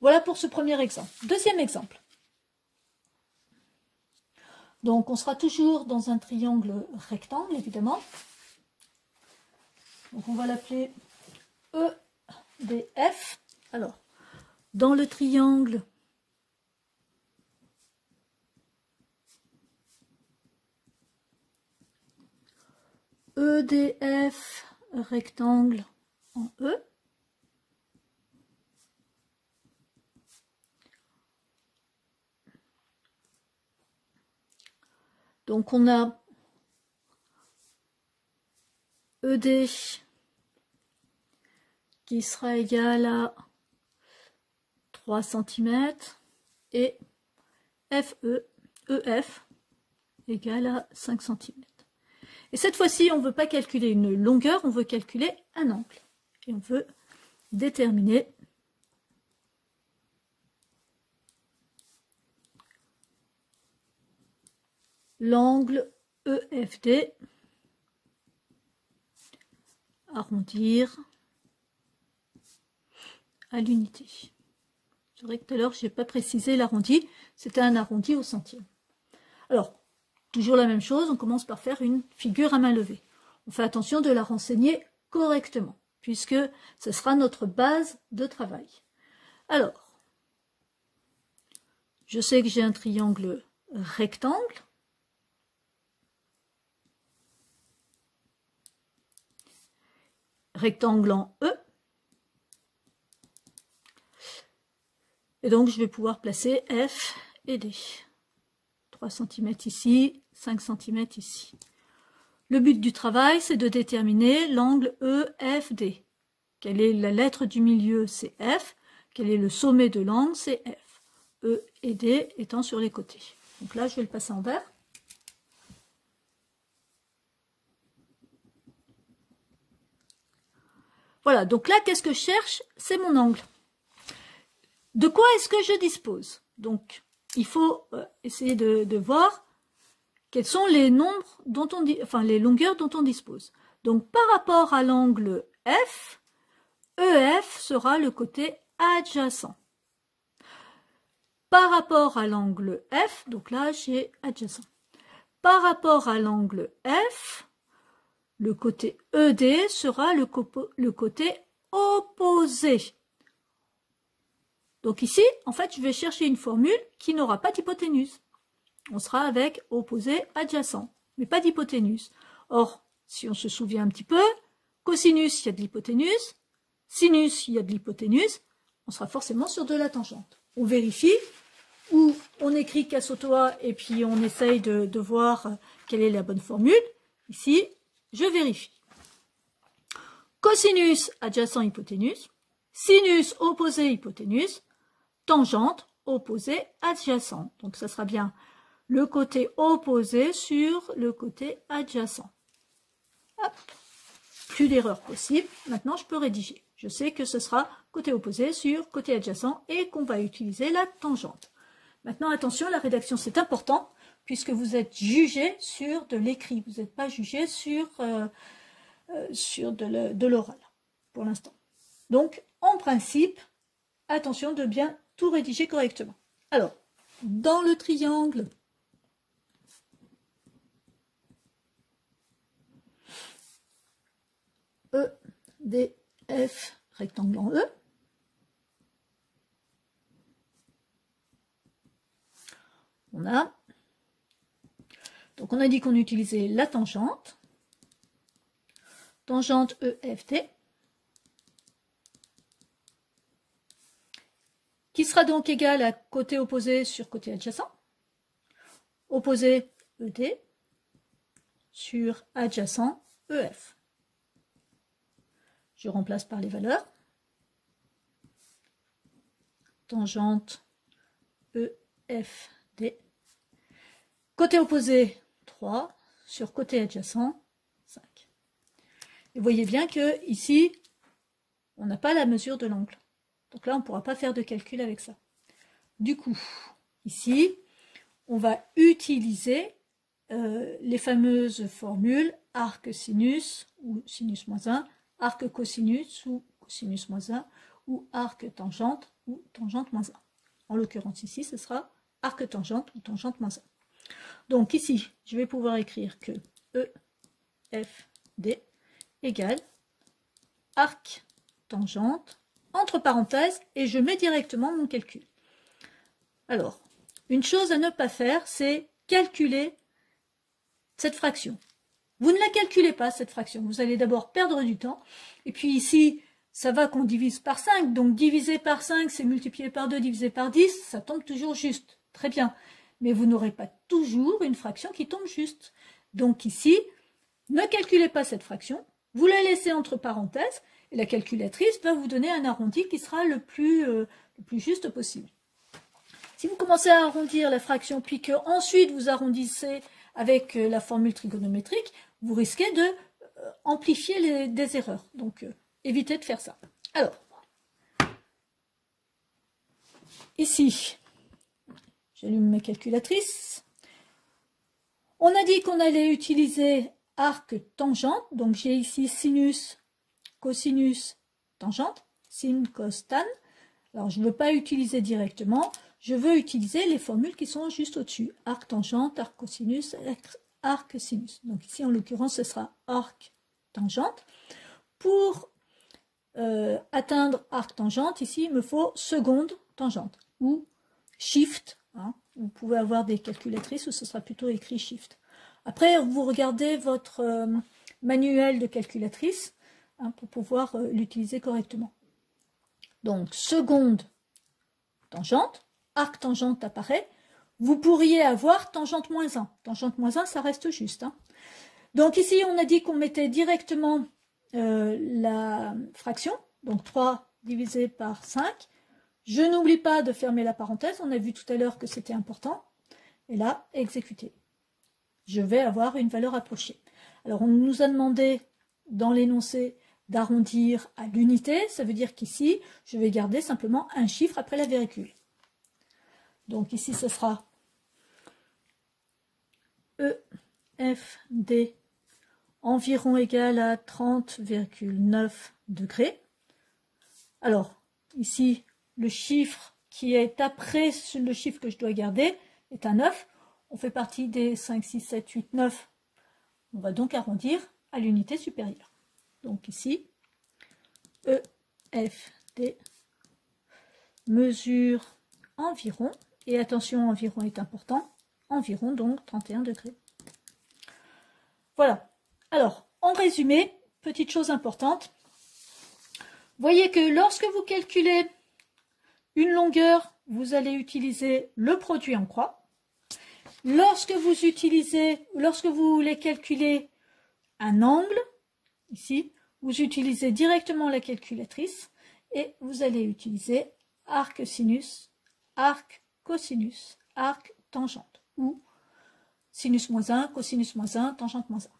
Voilà pour ce premier exemple. Deuxième exemple. Donc, on sera toujours dans un triangle rectangle, évidemment. Donc, on va l'appeler EDF. Alors, dans le triangle EDF rectangle en E, donc on a ED qui sera égal à 3 cm et EF égal à 5 cm. Et cette fois-ci, on ne veut pas calculer une longueur, on veut calculer un angle. Et on veut déterminer l'angle EFD, arrondir à l'unité. C'est vrai que tout à l'heure, je n'ai pas précisé l'arrondi, c'était un arrondi au centième. Alors, toujours la même chose, on commence par faire une figure à main levée. On fait attention de la renseigner correctement, puisque ce sera notre base de travail. Alors, je sais que j'ai un triangle rectangle. Rectangle en E. Et donc, je vais pouvoir placer F et D. 3 cm ici, 5 cm ici. Le but du travail, c'est de déterminer l'angle EFD. Quelle est la lettre du milieu, c'est F. Quel est le sommet de l'angle, c'est F. E et D étant sur les côtés. Donc là, je vais le passer en vert. Voilà, donc là, qu'est-ce que je cherche? C'est mon angle. De quoi est-ce que je dispose? Donc, il faut essayer de voir quels sont les nombres dont on dit, enfin les longueurs dont on dispose. Donc, par rapport à l'angle F, EF sera le côté adjacent. Par rapport à l'angle F, donc là j'ai adjacent. Par rapport à l'angle F, le côté ED sera le côté opposé. Donc ici, en fait, je vais chercher une formule qui n'aura pas d'hypoténuse. On sera avec opposé adjacent, mais pas d'hypoténuse. Or, si on se souvient un petit peu, cosinus, il y a de l'hypoténuse, sinus, il y a de l'hypoténuse, on sera forcément sur de la tangente. On vérifie, ou on écrit Cassotoa et puis on essaye de voir quelle est la bonne formule. Ici, je vérifie. Cosinus adjacent hypoténuse, sinus opposé hypoténuse, tangente opposé adjacent. Donc ça sera bien le côté opposé sur le côté adjacent. Hop. Plus d'erreur possible. Maintenant je peux rédiger. Je sais que ce sera côté opposé sur côté adjacent et qu'on va utiliser la tangente. Maintenant attention, la rédaction c'est important puisque vous êtes jugé sur de l'écrit. Vous n'êtes pas jugé sur de l'oral pour l'instant. Donc en principe, attention de bien tout rédiger correctement. Alors, dans le triangle EDF rectangle en E, on a dit qu'on utilisait la tangente EFD, qui sera donc égale à côté opposé sur côté adjacent, opposé ED sur adjacent EF. Je remplace par les valeurs. Tangente EFD. Côté opposé 3 sur côté adjacent 5. Et vous voyez bien que ici, on n'a pas la mesure de l'angle. Donc là, on ne pourra pas faire de calcul avec ça. Du coup, ici, on va utiliser les fameuses formules arc sinus ou sinus moins 1, arc cosinus ou cosinus moins 1, ou arc tangente ou tangente moins 1. En l'occurrence ici, ce sera arc tangente ou tangente moins 1. Donc ici, je vais pouvoir écrire que E, F, D égale arc tangente, entre parenthèses, et je mets directement mon calcul. Alors, une chose à ne pas faire, c'est calculer cette fraction. Vous ne la calculez pas, cette fraction. Vous allez d'abord perdre du temps. Et puis ici, ça va qu'on divise par 5. Donc diviser par 5, c'est multiplier par 2, diviser par 10. Ça tombe toujours juste. Très bien. Mais vous n'aurez pas toujours une fraction qui tombe juste. Donc ici, ne calculez pas cette fraction. Vous la laissez entre parenthèses. Et la calculatrice va vous donner un arrondi qui sera le plus juste possible. Si vous commencez à arrondir la fraction, puis qu'ensuite vous arrondissez avec la formule trigonométrique, vous risquez de amplifier des erreurs. Donc, évitez de faire ça. Alors, ici, j'allume ma calculatrice. On a dit qu'on allait utiliser arc tangente. Donc, j'ai ici sinus, cosinus, tangente, sin, cos, tan. Alors, je ne veux pas utiliser directement. Je veux utiliser les formules qui sont juste au-dessus. Arc tangente, arc cosinus, arc sinus. Donc ici, en l'occurrence, ce sera arc tangente. Pour atteindre arc tangente, ici, il me faut seconde tangente ou shift. Hein. Vous pouvez avoir des calculatrices où ce sera plutôt écrit shift. Après, vous regardez votre manuel de calculatrice hein, pour pouvoir l'utiliser correctement. Donc, seconde tangente. Arc tangente apparaît, vous pourriez avoir tangente moins 1. Tangente moins 1, ça reste juste. Hein. Donc ici, on a dit qu'on mettait directement la fraction, donc 3 divisé par 5. Je n'oublie pas de fermer la parenthèse, on a vu tout à l'heure que c'était important. Et là, exécuter. Je vais avoir une valeur approchée. Alors, on nous a demandé dans l'énoncé d'arrondir à l'unité, ça veut dire qu'ici, je vais garder simplement un chiffre après la virgule. Donc ici, ce sera E, F, D, environ égal à 30,9 degrés. Alors, ici, le chiffre qui est après le chiffre que je dois garder est un 9. On fait partie des 5, 6, 7, 8, 9. On va donc arrondir à l'unité supérieure. Donc ici, E, F, D, mesure environ. Et attention, environ est important. Environ, donc, 31 degrés. Voilà. Alors, en résumé, petite chose importante. Voyez que lorsque vous calculez une longueur, vous allez utiliser le produit en croix. Lorsque vous voulez calculer un angle, ici, vous utilisez directement la calculatrice et vous allez utiliser arc sinus, arc cosinus, arc tangente ou sinus moins 1, cosinus moins 1, tangente moins 1.